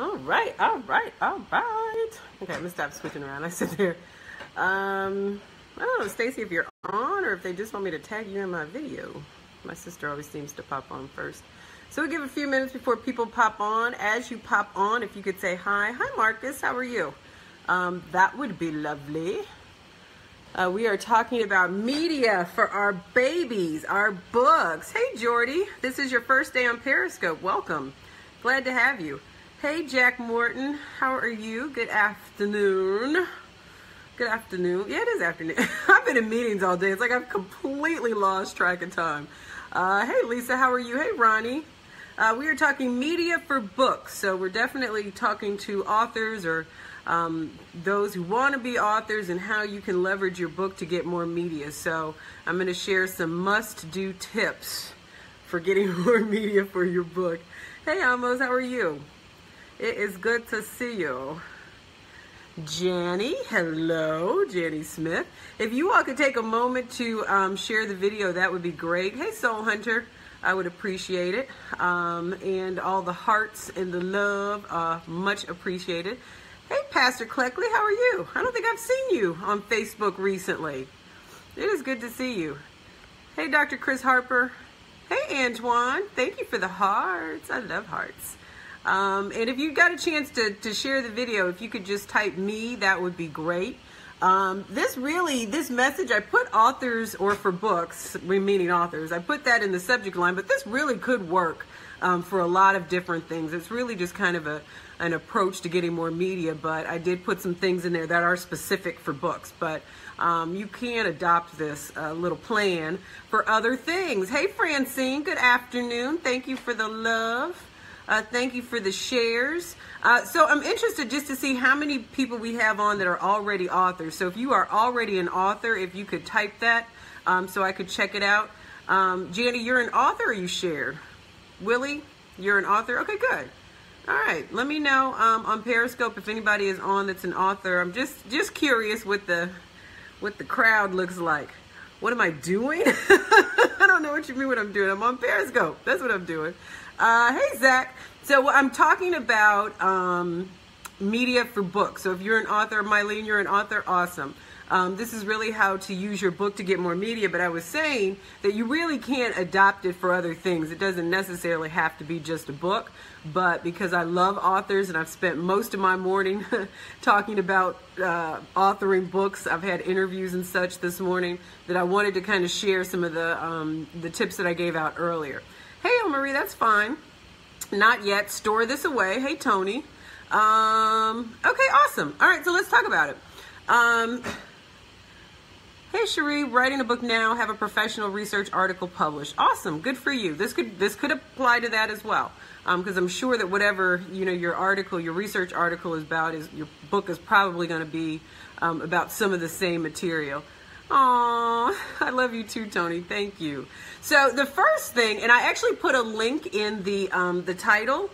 All right, all right, all right. Okay, I'm gonna stop switching around. I sit there. I don't know, Stacy, if you're on or if they just want me to tag you in my video. My sister always seems to pop on first. So we'll give a few minutes before people pop on. As you pop on, if you could say hi. Hi, Marcus, how are you? That would be lovely. We are talking about media for our babies, our books. Hey, Jordy, this is your first day on Periscope. Welcome. Glad to have you. Hey, Jack Morton, how are you? Good afternoon. Good afternoon. Yeah, it is afternoon. I've been in meetings all day. It's like I've completely lost track of time. Hey, Lisa, how are you? Hey, Ronnie. We are talking media for books. So we're definitely talking to authors or those who want to be authors and how you can leverage your book to get more media. So I'm going to share some must-do tips for getting more media for your book. Hey, Amos, how are you? It is good to see you. Janny, hello, Janny Smith. If you all could take a moment to share the video, that would be great. Hey, Soul Hunter, I would appreciate it. And all the hearts and the love, much appreciated. Hey, Pastor Cleckley, how are you? I don't think I've seen you on Facebook recently. It is good to see you. Hey, Dr. Chris Harper. Hey, Antoine, thank you for the hearts. I love hearts. And if you got a chance to share the video, if you could just type me, that would be great. This message, I put authors or for books, meaning authors, I put that in the subject line, but this really could work for a lot of different things. It's really just kind of an approach to getting more media, but I did put some things in there that are specific for books. But you can adopt this little plan for other things. Hey, Francine, good afternoon. Thank you for the love. Thank you for the shares. So I'm interested just to see how many people we have on that are already authors. So if you are already an author, if you could type that so I could check it out. Janny, you're an author or you shared? Willie, you're an author? Okay, good. All right, let me know on Periscope if anybody is on that's an author. I'm just curious what the crowd looks like. What am I doing? I don't know what you mean what I'm doing. I'm on Periscope. That's what I'm doing. Hey, Zach. So I'm talking about media for books. So if you're an author, Mylene, you're an author, awesome. This is really how to use your book to get more media, but I was saying that you really can't adopt it for other things. It doesn't necessarily have to be just a book, but because I love authors and I've spent most of my morning talking about authoring books, I've had interviews and such this morning, that I wanted to kind of share some of the tips that I gave out earlier. Hey, Marie, that's fine. Not yet. Store this away. Hey, Tony. Okay, awesome. All right, so let's talk about it. Hey, Cherie, writing a book now, have a professional research article published. Awesome, good for you. This could apply to that as well, because I'm sure that whatever your article, your research article is about, your book is probably going to be about some of the same material. Aw, I love you too, Tony. Thank you. So the first thing, and I actually put a link in the title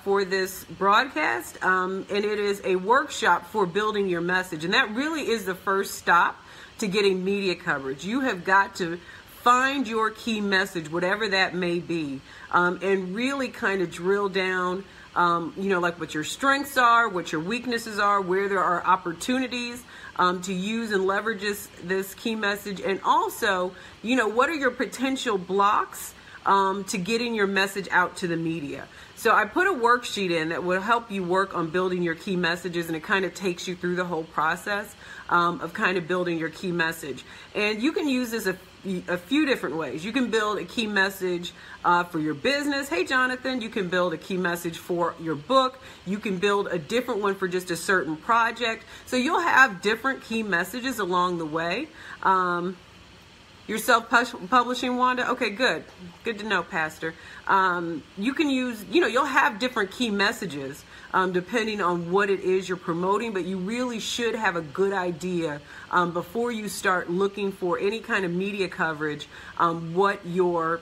for this broadcast, and it is a workshop for building your message, and that really is the first stop to getting media coverage. You have got to find your key message, whatever that may be, and really kind of drill down, like what your strengths are, what your weaknesses are, where there are opportunities to use and leverage this key message, and also, what are your potential blocks to getting your message out to the media. So I put a worksheet in that will help you work on building your key messages, and it kind of takes you through the whole process of kind of building your key message. And you can use this a few different ways. You can build a key message for your business. Hey, Jonathan, you can build a key message for your book. You can build a different one for just a certain project. So you'll have different key messages along the way. You're self-publishing, Wanda? Okay, good. Good to know, Pastor. You can use, you'll have different key messages depending on what it is you're promoting, but you really should have a good idea before you start looking for any kind of media coverage what your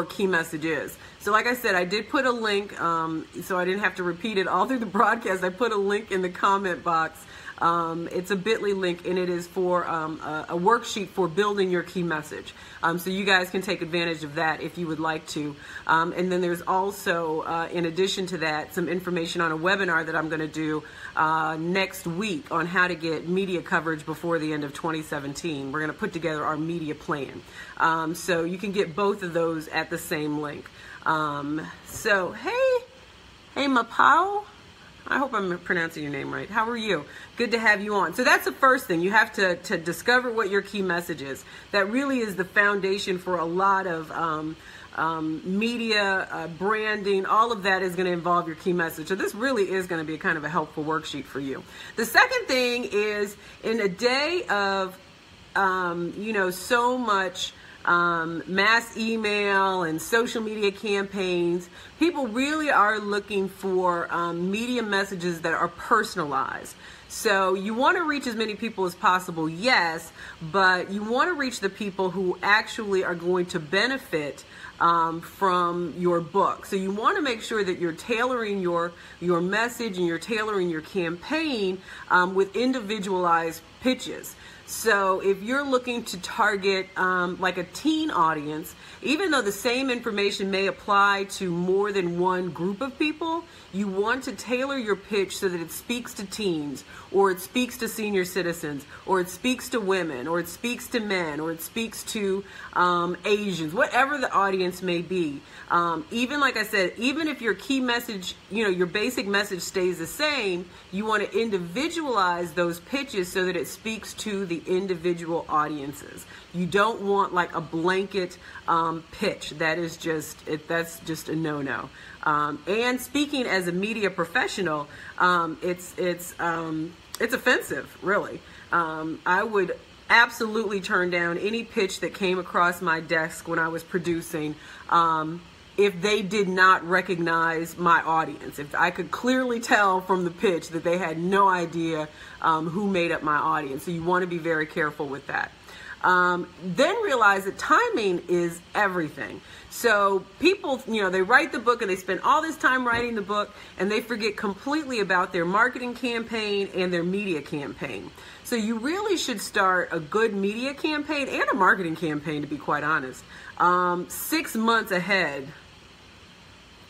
key message is. So like I said, I did put a link, so I didn't have to repeat it all through the broadcast. I put a link in the comment box It's a bit.ly link, and it is for a worksheet for building your key message. So you guys can take advantage of that if you would like to. And then there's also, in addition to that, some information on a webinar that I'm going to do next week on how to get media coverage before the end of 2017. We're going to put together our media plan. So you can get both of those at the same link. So, hey, Mapao. I hope I'm pronouncing your name right. How are you? Good to have you on. So that's the first thing. You have to discover what your key message is. That really is the foundation for a lot of media, branding. All of that is going to involve your key message. So this really is going to be kind of a helpful worksheet for you. The second thing is, in a day of, so much mass email and social media campaigns, people really are looking for media messages that are personalized. So you want to reach as many people as possible, yes, but you want to reach the people who actually are going to benefit from your book. So you want to make sure that you're tailoring your message and you're tailoring your campaign with individualized pitches. So if you're looking to target like a teen audience, even though the same information may apply to more than one group of people, you want to tailor your pitch so that it speaks to teens, or it speaks to senior citizens, or it speaks to women, or it speaks to men, or it speaks to Asians, whatever the audience may be. Even like I said, even if your key message, your basic message stays the same, you want to individualize those pitches so that it speaks to the individual audiences. You don't want like a blanket pitch. That's just a no-no. And speaking as a media professional, it's offensive, really. I would absolutely turn down any pitch that came across my desk when I was producing if they did not recognize my audience. If I could clearly tell from the pitch that they had no idea who made up my audience. So you want to be very careful with that. Then realize that timing is everything. So people, they write the book and they spend all this time writing the book, and they forget completely about their marketing campaign and their media campaign. So you really should start a good media campaign and a marketing campaign, to be quite honest, 6 months ahead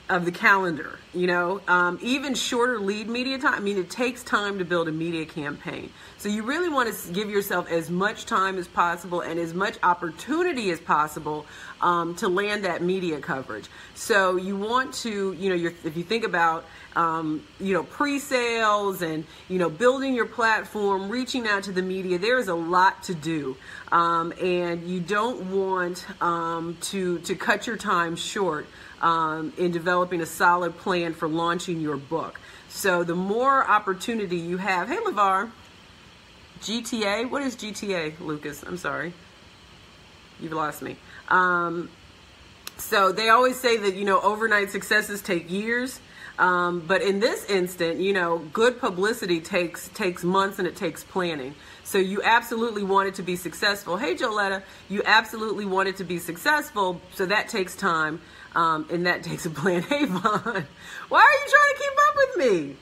of the calendar. Even shorter lead media time. I mean, it takes time to build a media campaign. So you really want to give yourself as much time as possible and as much opportunity as possible to land that media coverage. So you want to, if you think about, pre-sales and, building your platform, reaching out to the media, there is a lot to do. And you don't want to cut your time short in developing a solid plan for launching your book. So the more opportunity you have, hey LeVar, GTA, what is GTA, Lucas? I'm sorry, you've lost me. So they always say that, overnight successes take years. But in this instant, good publicity takes months, and it takes planning. So you absolutely want it to be successful. Hey, Joletta, you absolutely want it to be successful. So that takes time, and that takes a plan. Hey, Vaughn, why are you trying to keep up with me?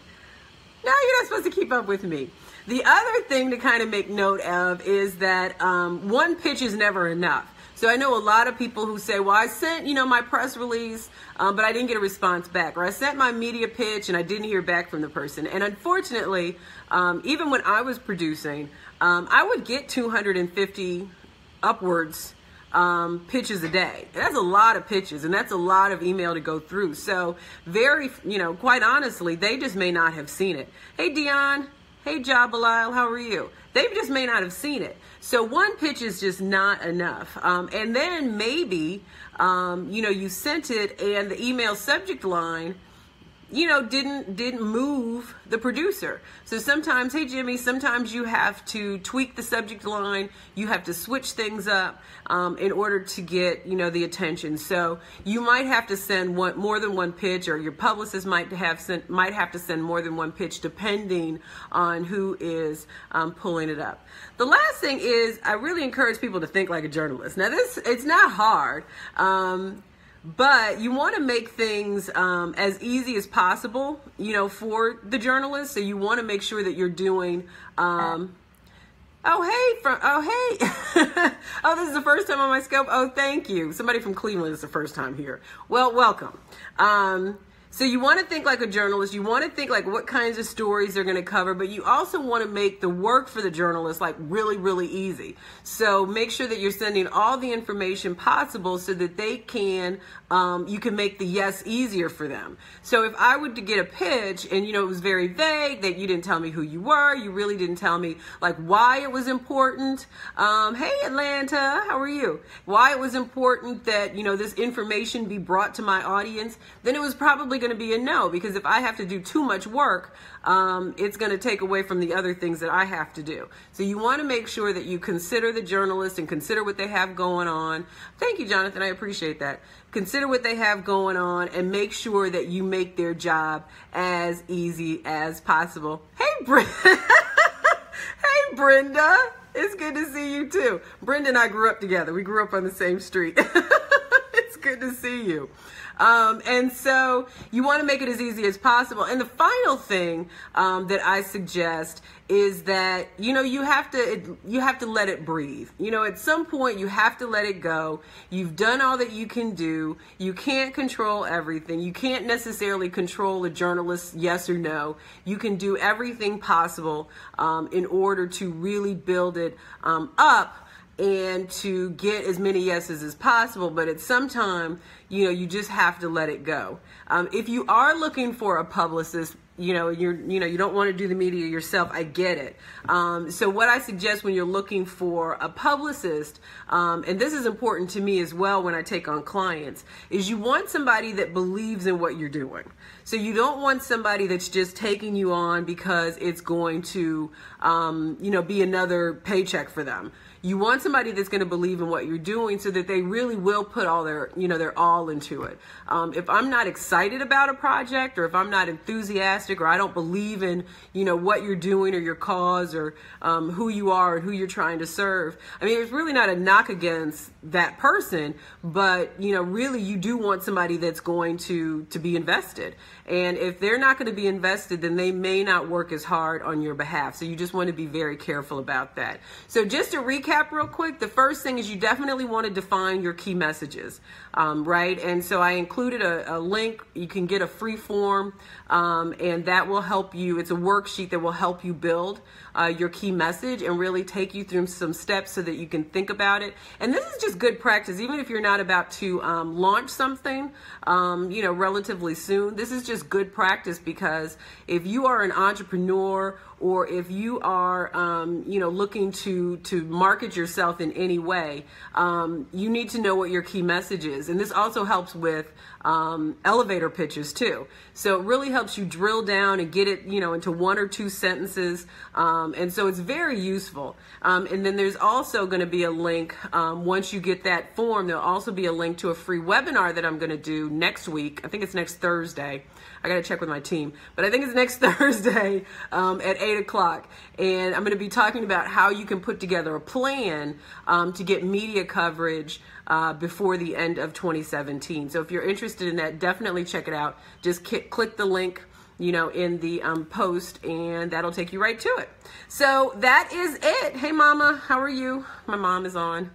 No, you're not supposed to keep up with me. The other thing to kind of make note of is that one pitch is never enough. So I know a lot of people who say, well, I sent, my press release, but I didn't get a response back. Or I sent my media pitch and I didn't hear back from the person. And unfortunately, even when I was producing, I would get 250 upwards pitches a day. That's a lot of pitches, and that's a lot of email to go through. So quite honestly, they just may not have seen it. Hey, Dion. Hey, Jabalile, how are you? They just may not have seen it. So one pitch is just not enough. And then maybe, you sent it and the email subject line, didn't move the producer. So sometimes, hey Jimmy, sometimes you have to tweak the subject line. You have to switch things up in order to get, the attention. So you might have to send more than one pitch, or your publicist might have to send more than one pitch, depending on who is pulling it up. The last thing is, I really encourage people to think like a journalist. Now it's not hard. But you want to make things as easy as possible, you know, for the journalist. So you want to make sure that you're doing, oh, this is the first time on my scope. Oh, thank you. Somebody from Cleveland is the first time here. Well, welcome. So you want to think like a journalist. You want to think like what kinds of stories they're going to cover, but you also want to make the work for the journalist like really, really easy. So make sure that you're sending all the information possible so that they can, you can make the yes easier for them. So if I were to get a pitch and, you know, it was very vague, that you didn't tell me who you were, you really didn't tell me like why it was important. Hey, Atlanta, how are you? Why it was important that, you know, this information be brought to my audience, then it was probably going to be a no, because if I have to do too much work, it's going to take away from the other things that I have to do. So you want to make sure that you consider the journalist and consider what they have going on. Thank you, Jonathan. I appreciate that. Consider what they have going on and make sure that you make their job as easy as possible. Hey, hey, Brenda. It's good to see you too. Brenda and I grew up together. We grew up on the same street. It's good to see you. And so you want to make it as easy as possible. And the final thing that I suggest is that, you know, you have to let it breathe. You know, at some point you have to let it go. You've done all that you can do. You can't control everything. You can't necessarily control a journalist's yes or no. You can do everything possible in order to really build it up and to get as many yeses as possible. But at some time, you know, you just have to let it go. If you are looking for a publicist, you don't want to do the media yourself. I get it. So what I suggest when you're looking for a publicist, and this is important to me as well when I take on clients, is you want somebody that believes in what you're doing. So you don't want somebody that's just taking you on because it's going to, be another paycheck for them. You want somebody that's going to believe in what you're doing so that they really will put all their all into it. If I'm not excited about a project, or if I'm not enthusiastic, or I don't believe in, what you're doing or your cause, or who you are and who you're trying to serve, I mean, it's really not a knock against that person, but, really you do want somebody that's going to be invested. And if they're not going to be invested, then they may not work as hard on your behalf. So you just want to be very careful about that. So just to recap real quick, the first thing is you definitely want to define your key messages, right? And so I included a link. You can get a free form, and that will help you. It's a worksheet that will help you build your key message and really take you through some steps so that you can think about it. And this is just good practice, even if you're not about to launch something, relatively soon. This is just good practice, because if you are an entrepreneur, or if you are, looking to market yourself in any way, you need to know what your key message is. And this also helps with elevator pitches too. So it really helps you drill down and get it, into one or two sentences. And so it's very useful. And then there's also going to be a link, once you get that form, there'll also be a link to a free webinar that I'm going to do next week. I think it's next Thursday. I got to check with my team, but I think it's next Thursday at 8 o'clock. And I'm going to be talking about how you can put together a plan to get media coverage before the end of 2017. So if you're interested in that, definitely check it out. Just click the link, in the post, and that'll take you right to it. So that is it. Hey, Mama, how are you? My mom is on.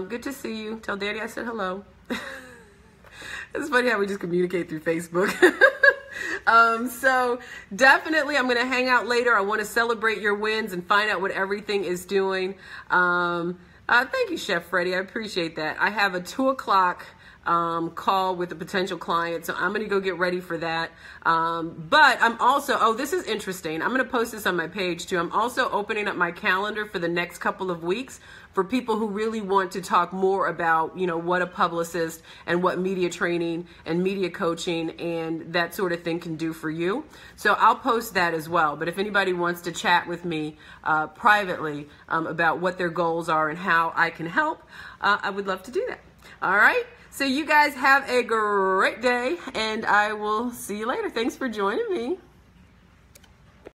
Good to see you. Tell Daddy I said hello. It's funny how we just communicate through Facebook. So definitely I'm going to hang out later. I want to celebrate your wins and find out what everything is doing. Thank you, Chef Freddie. I appreciate that. I have a 2 o'clock call with a potential client, so I'm going to go get ready for that. But I'm also, this is interesting. I'm going to post this on my page too. I'm also opening up my calendar for the next couple of weeks for people who really want to talk more about, what a publicist and what media training and media coaching and that sort of thing can do for you. So I'll post that as well. But if anybody wants to chat with me privately about what their goals are and how I can help, I would love to do that. All right. So you guys have a great day, and I will see you later. Thanks for joining me.